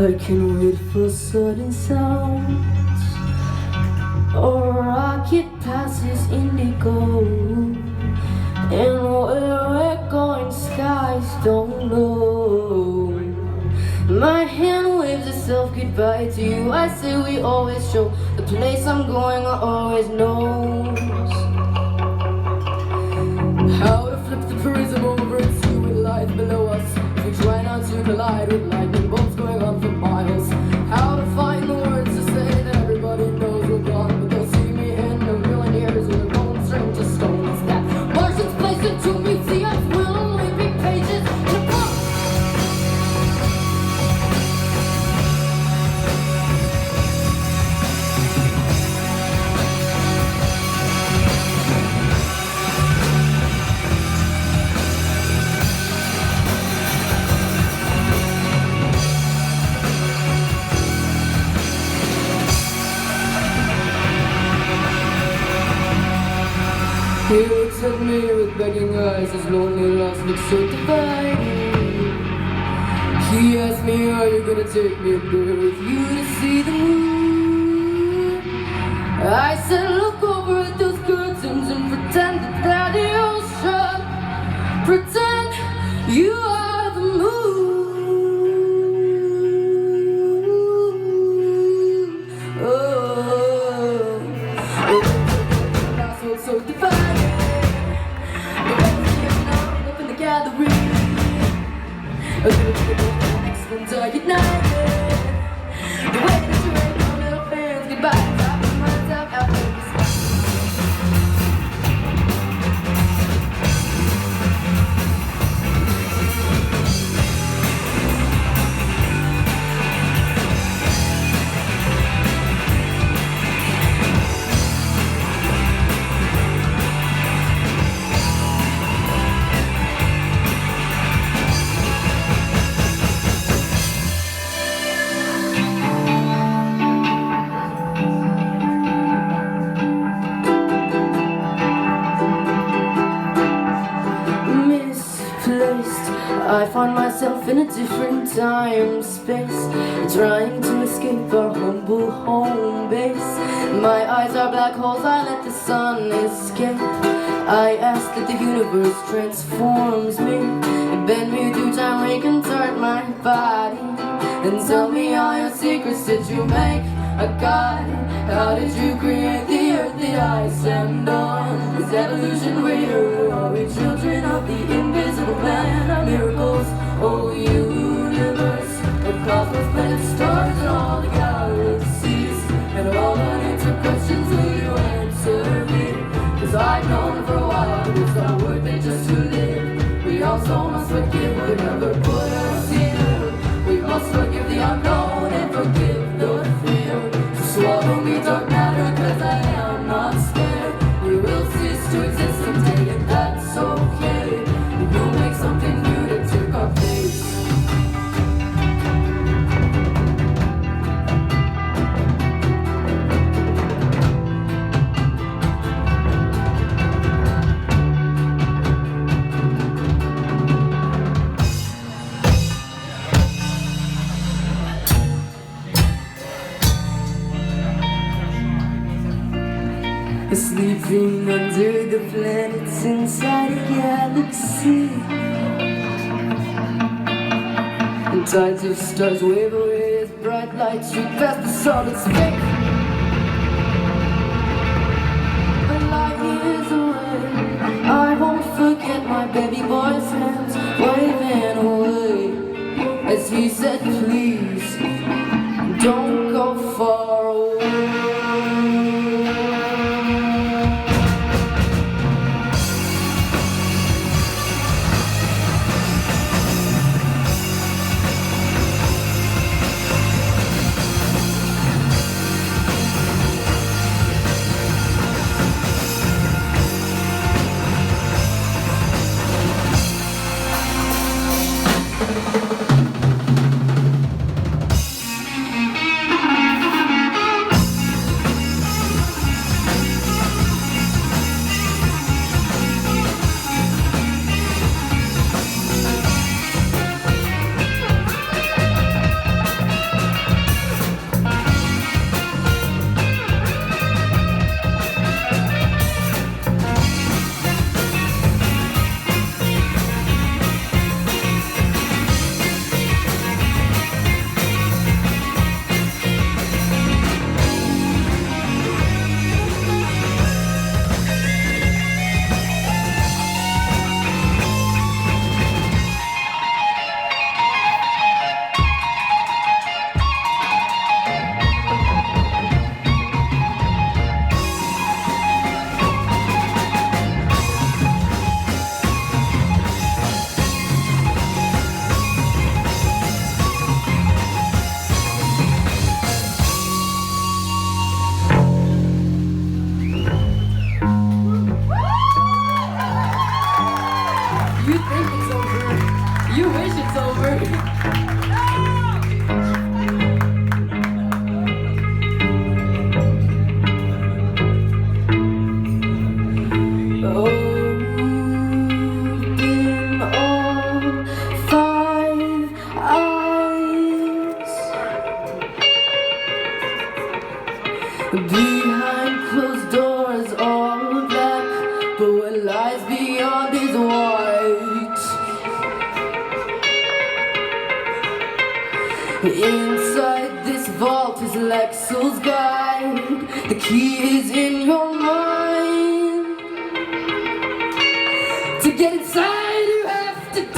I can wait for sudden sounds, or rocket passes indigo, and where we're going skies don't know. My hand waves itself goodbye to you. I say we always show the place I'm going, I always knows how to flip the prism over and see what lies below us. We try not to collide with lightning bolts going on for miles. How to find the words to say that everybody knows we're gone, but they'll see me in a million years with a bone string to stone. Is that Martians placed into museums will only be pages in a book? He looks at me with begging eyes, his lonely lost looks so dividing. He asked me, are you gonna take me up there with you to see the moon? I said, look over at those curtains and pretend that they're the ocean. Pretend you are the moon. Oh, so divided. Up in the gathering, a little bit of next ones are united. The way that you ain't my little fans goodbye. Dropping myself out of the sky. I find myself in a different time, space, trying to escape our humble home base. My eyes are black holes, I let the sun escape. I ask that the universe transforms me and bend me through time, reconstruct my body, and tell me all your secrets. Did you make a god? How did you create the earth, the ice and dawn? Is evolution real? Are we children of the invisible plan of miracles? Oh universe of cosmos, planets, stars, and all the galaxies, and all unanswered questions, will you answer me? 'Cause I've known for a while it's not worth it just to live. We also must forgive whatever put us here. We must forgive the unknown and forgive the fear. So swallow me, dark matter, 'cause I am not scared. We will cease to exist and take it, that's okay. We'll make something new to take our place. Sleeping under the planets inside a galaxy, and tides of stars wave away as bright lights shoot past the solid space. But light years away, I won't forget my baby boy's hands waving away as he said, please don't go far away. Inside this vault is Lexel's guide. The key is in your mind. To get inside, you have to die.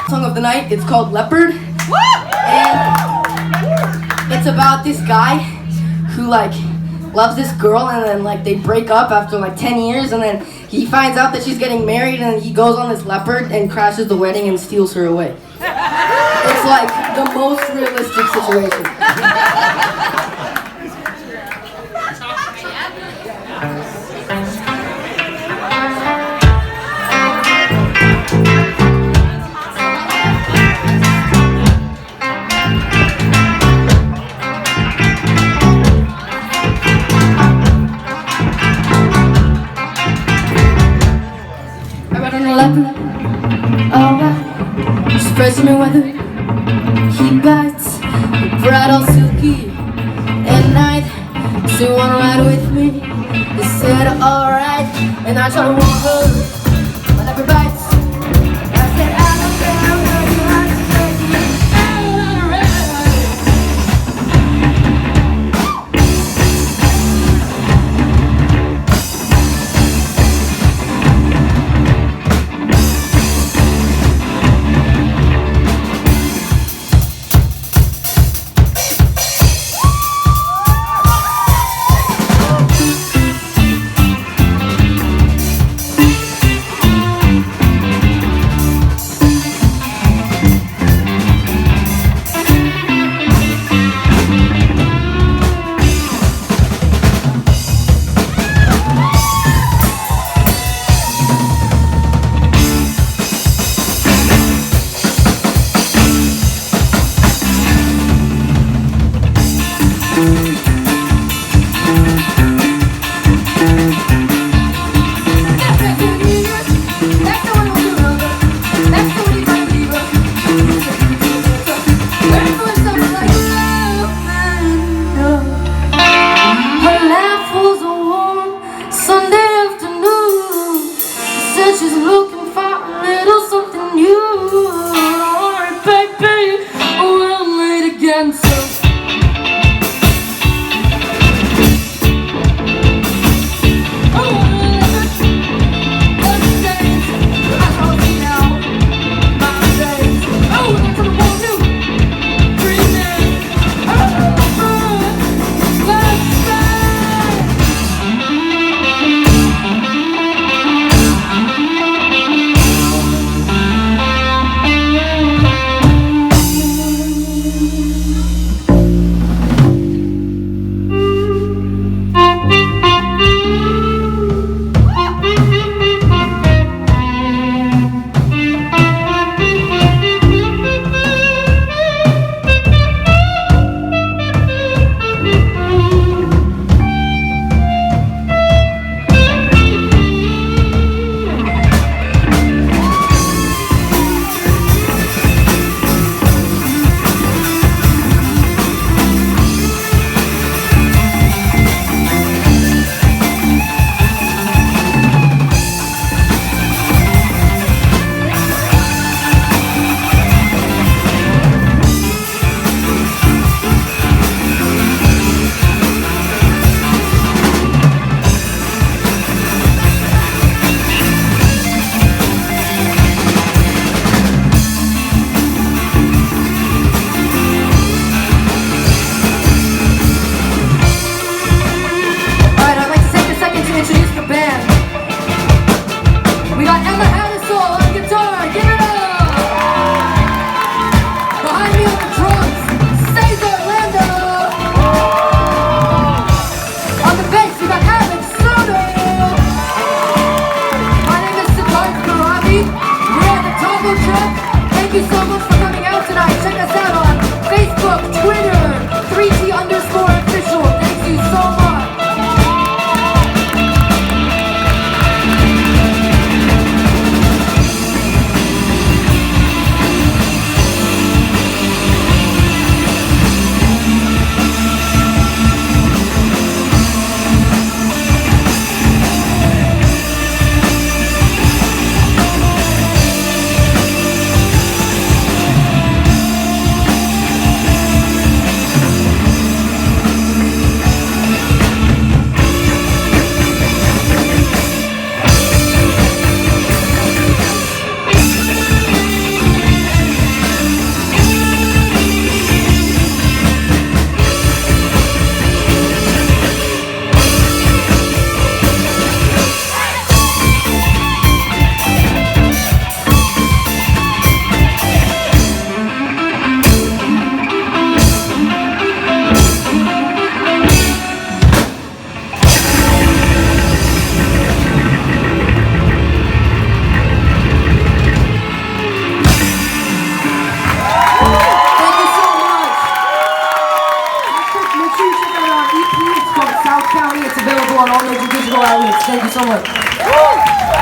Song of the night. It's called Leopard. And it's about this guy who loves this girl, and then they break up after 10 years, and then he finds out that she's getting married, and then he goes on this leopard and crashes the wedding and steals her away. It's the most realistic situation. Leopard, alright, spreads me weather. He bites, bright all silky at night. So you wanna ride with me? He said alright, and I try to warn her. My leopard bites. I said I don't care how much you like to take me. said she's looking for a little something new. Alright, baby, we'll meet again soon. Thank you so much for coming out tonight. Check us out on Facebook, Twitter, 3T_official. Thank you so much. It's available on all major digital outlets. Thank you so much.